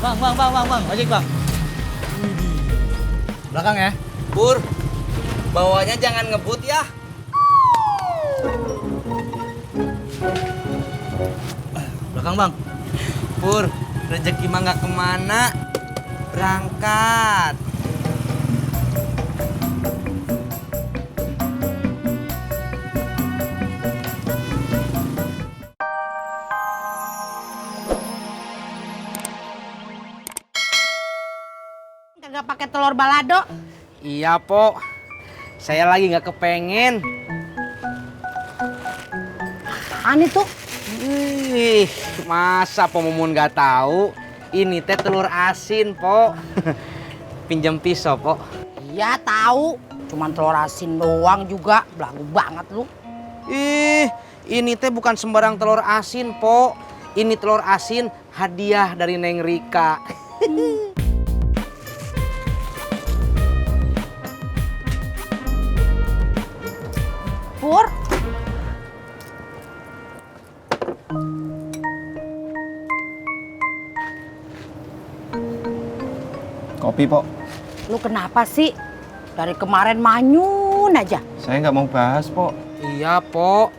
Bang, ojek bang. Belakang ya. Pur, bawanya jangan ngebut ya. Belakang bang. Pur, rezeki mah nggak kemana. Berangkat. Kagak pakai telur balado. Iya, Po. Saya lagi nggak kepengen. Ani tuh. Ih, masa Po Mumun nggak tahu? Ini teh telur asin, Po. Pinjam pisau, Po. Iya tahu. Cuman telur asin doang juga. Belagu banget lu. Ih, ini teh bukan sembarang telur asin, Po. Ini telur asin hadiah dari Neng Rika. Pur. Kopi, Pok. Lu kenapa sih? Dari kemarin manyun aja. Saya nggak mau bahas, Pok. Iya, Po.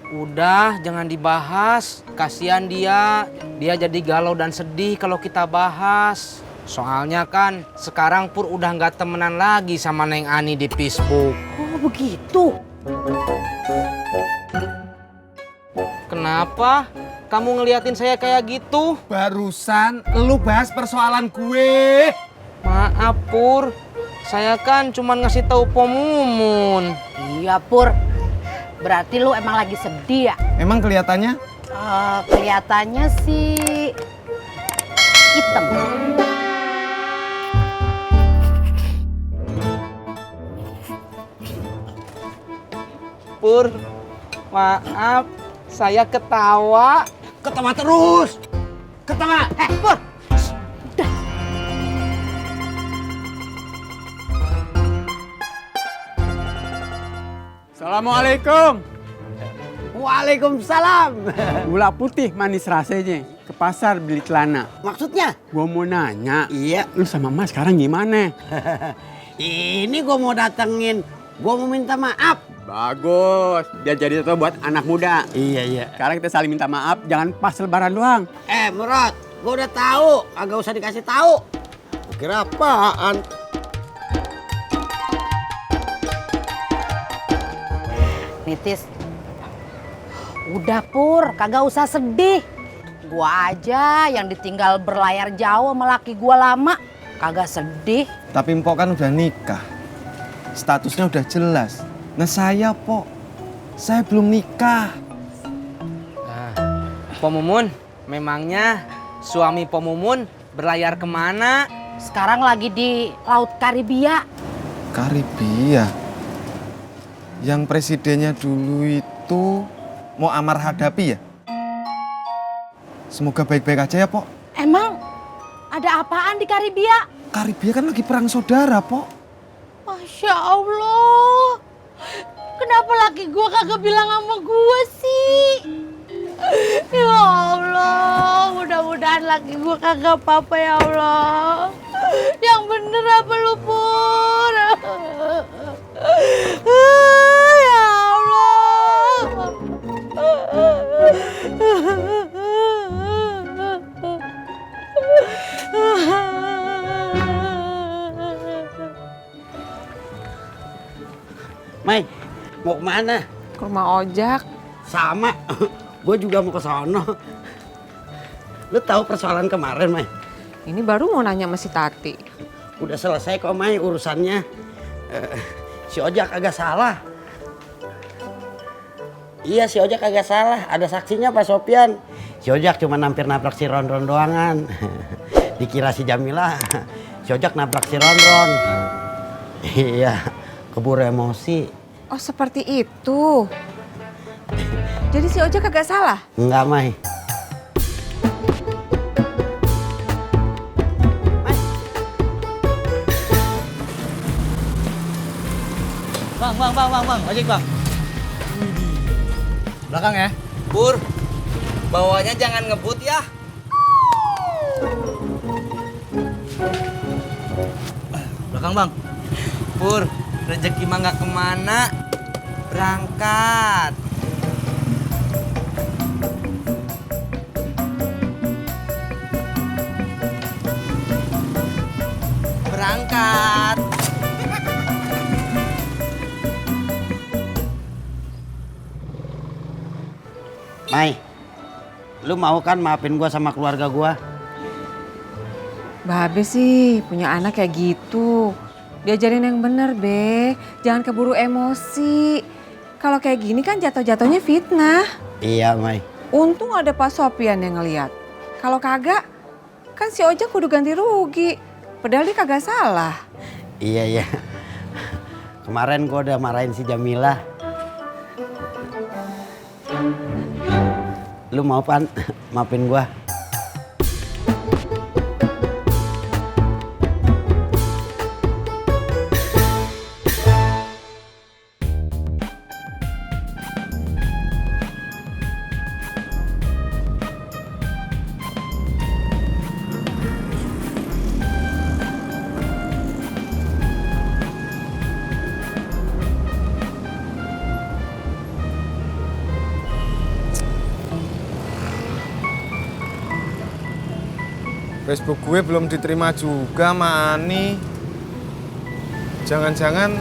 Udah, jangan dibahas. Kasihan dia. Dia jadi galau dan sedih kalau kita bahas. Soalnya kan sekarang Pur udah nggak temenan lagi sama Neng Ani di Facebook. Oh begitu. Kenapa? Kamu ngeliatin saya kayak gitu? Barusan lu bahas persoalan gue. Maaf, Pur. Saya kan cuma ngasih tahu Po Mumun. Iya Pur. Berarti lu emang lagi sedih ya? Emang kelihatannya? Kelihatannya sih hitam. Pur, maaf. Saya ketawa. Ketawa terus. Ketawa. Pur. Assalamualaikum. Waalaikumsalam. Gula putih manis rasanya. Ke pasar beli celana. Maksudnya? Gua mau nanya. Iya. Lu sama Mas sekarang gimana? Ini gue mau datengin. Gue mau minta maaf. Bagus. Biar jadi contoh buat anak muda. Iya. Sekarang kita saling minta maaf. Jangan pas lebaran doang. Murad, gue udah tahu. Agak usah dikasih tahu. Kira apaan? Nitis. Udah Pur, kagak usah sedih. Gua aja yang ditinggal berlayar jauh sama laki gua lama. Kagak sedih. Tapi Mpok kan udah nikah. Statusnya udah jelas. Nah saya, Pok. Saya belum nikah. Po Mumun, memangnya suami Po Mumun berlayar kemana? Sekarang lagi di Laut Karibia. Karibia. Yang presidennya dulu itu Muammar Gaddafi ya? Semoga baik-baik aja ya, Pok. Emang ada apaan di Karibia? Karibia kan lagi perang saudara, Pok. Masya Allah. Kenapa laki gua kagak bilang sama gua sih? Ya Allah, mudah-mudahan laki gua kagak apa-apa ya Allah. Yang bener apa lu Pur? Ya Allah. Mai, mau kemana? Ke rumah ojak. Sama. Gue juga mau ke sono. Lu tahu persoalan kemarin, Mai? Ini baru mau nanya sama si Tati. Udah selesai kok, Mai, urusannya. Si Ojak agak salah. Iya, si Ojak agak salah. Ada saksinya Pak Sopyan. Si Ojak cuma nampir nabrak si Ron-Ron doangan. Dikira si Jamila, si Ojak nabrak si Ron-Ron. Iya, keburu emosi. Oh seperti itu. Jadi si ojak kagak salah? Enggak, Mai. Bang, ojek bang. Belakang ya. Pur, bawanya jangan ngebut ya. Belakang bang. Pur, rezeki mah nggak kemana. Berangkat. Berangkat. Mai, lu mau kan maafin gua sama keluarga gua? Babe sih punya anak kayak gitu. Diajarin yang bener, Be. Jangan keburu emosi. Kalau kayak gini kan jatuh-jatuhnya fitnah. Iya, Mai. Untung ada Pak Sopian yang ngeliat. Kalau kagak, kan si Ojak kudu ganti rugi. Padahal dia kagak salah. Iya. Kemarin gua udah marahin si Jamila. Lu mau kan maafin gua? Facebook gue belum diterima juga sama Ani. Jangan-jangan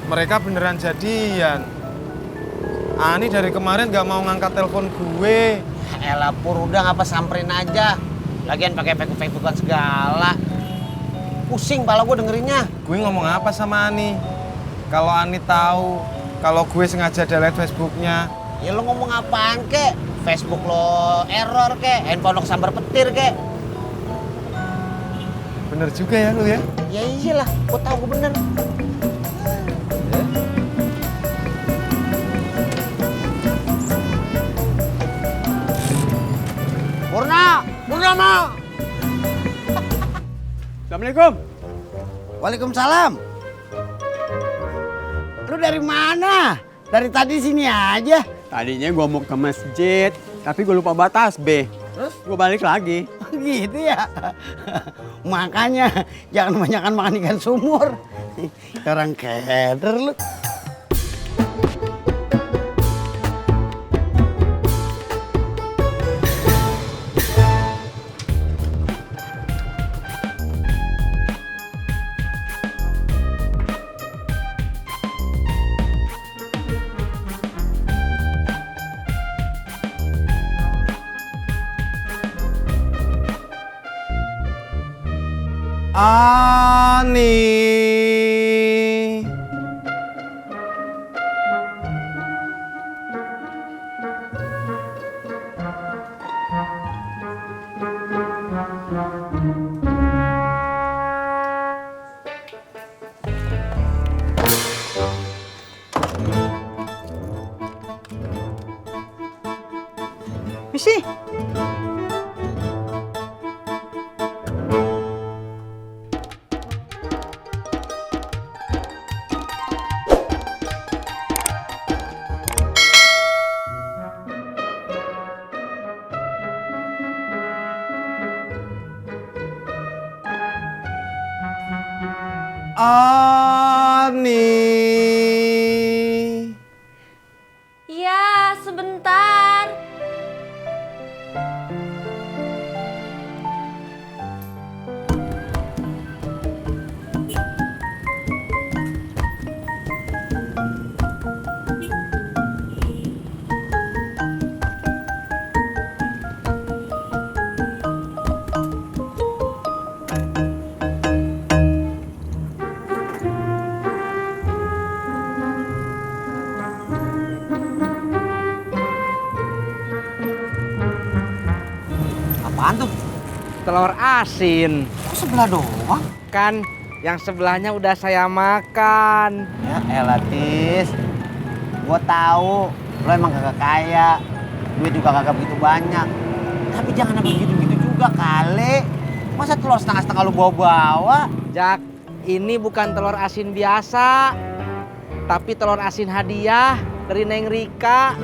mereka beneran jadian. Ani dari kemarin gak mau ngangkat telepon gue. Elah Pur, udah ngapa samperin aja. Lagian pakai Facebook-Facebookan segala. Pusing pala gue dengerinnya. Gue ngomong apa sama Ani? Kalau Ani tahu kalau gue sengaja delete Facebooknya. Ya lo ngomong apaan kek? Facebook lo error kek? Handphone lo kesambar petir kek? Bener juga ya lu ya? Ya iyalah, gue tahu gue bener. Purna mau. Assalamualaikum. Waalaikumsalam. Lu dari mana? Dari tadi sini aja. Tadinya gua mau ke masjid, tapi gue lupa batas B. Terus? Gue balik lagi. Gitu ya. Makanya jangan kebanyakan makan ikan sumur. Orang keder lu. Ani. Misi. Ani. Ya, sebentar. Apaan tuh? Telur asin. Kok sebelah doang? Kan yang sebelahnya udah saya makan. Ya elah Tis. Gua tahu lo emang kagak kaya. Duit juga kagak begitu banyak. Tapi jangan sampai begitu-begitu juga kali. Masa telur setengah-setengah lu bawa-bawa? Jak, ini bukan telur asin biasa. Tapi telur asin hadiah dari Neng Rika.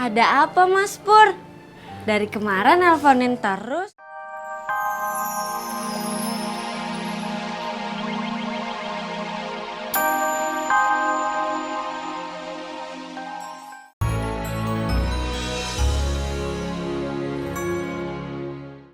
Ada apa Mas Pur? Dari kemarin nelponin terus.